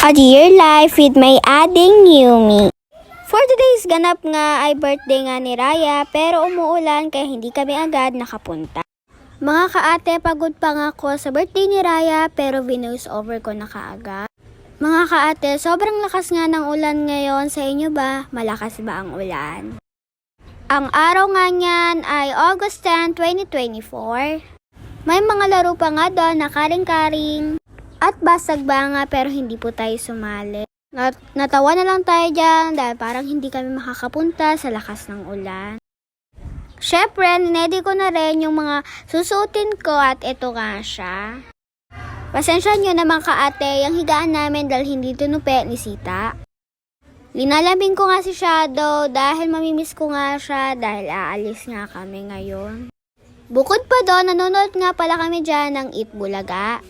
A Dear Life with my ading Yumi. For today's ganap nga ay birthday nga ni Raya pero umuulan kaya hindi kami agad nakapunta. Mga kaate, pagod pa nga ako sa birthday ni Raya pero binose over ko na kaagad. Mga kaate, sobrang lakas nga ng ulan ngayon. Sa inyo ba? Malakas ba ang ulan? Ang araw nga niyan ay August 10, 2024. May mga laro pa nga doon na karing-karing at basag ba nga pero hindi po tayo sumali. Natawa na lang tayo dyan dahil parang hindi kami makakapunta sa lakas ng ulan. Syempre, ninedi ko na rin yung mga susuotin ko at ito nga siya. Pasensya nyo naman kaate, yung higaan namin dahil hindi tinupi ni Sita. Linalambing ko nga si Shadow dahil mamimiss ko nga siya dahil aalis nga kami ngayon. Bukod pa doon, nanonood nga pala kami dyan ng Eat Bulaga.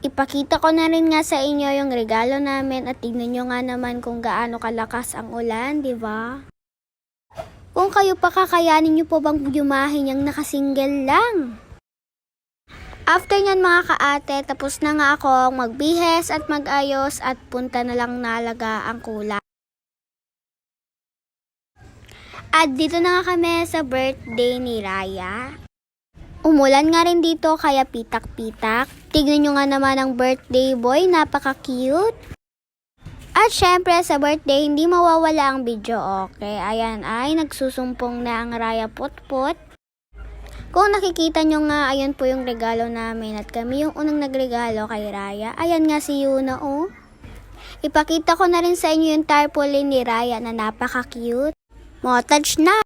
Ipakita ko na rin nga sa inyo yung regalo namin at tignan nyo nga naman kung gaano kalakas ang ulan, di ba? Kung kayo pa kakayanin nyo po bang yumahin yung nakasingle lang? After nyan mga kaate, tapos na nga akong magbihes at magayos at punta na lang nalaga ang kulang. At dito na nga kami sa birthday ni Raya. Umulan nga rin dito kaya pitak-pitak. Tignan nyo nga naman ang birthday boy, napaka-cute. At syempre sa birthday hindi mawawala ang video, okay? Ayan ay nagsusumpong na ang Raya Putput. Kung nakikita nyo nga, ayan po yung regalo namin at kami yung unang nagregalo kay Raya. Ayan nga si Yuna, oh. Ipakita ko na rin sa inyo yung tarpaulin ni Raya na napaka-cute. Montage na!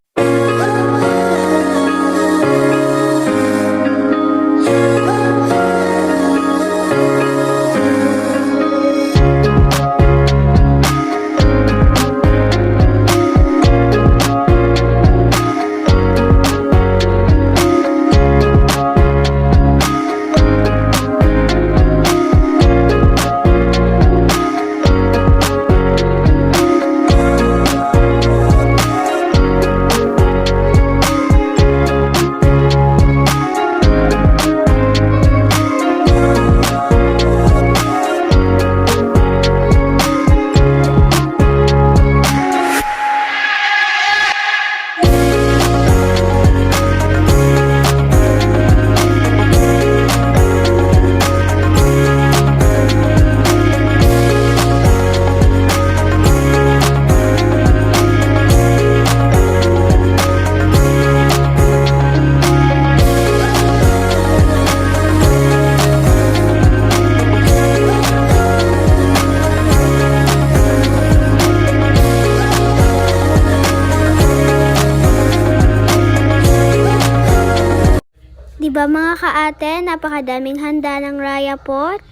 Diba mga kaate, napakadaming handa ng Raya Pot?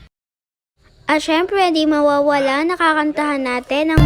At syempre, di mawawala, nakakantahan natin ang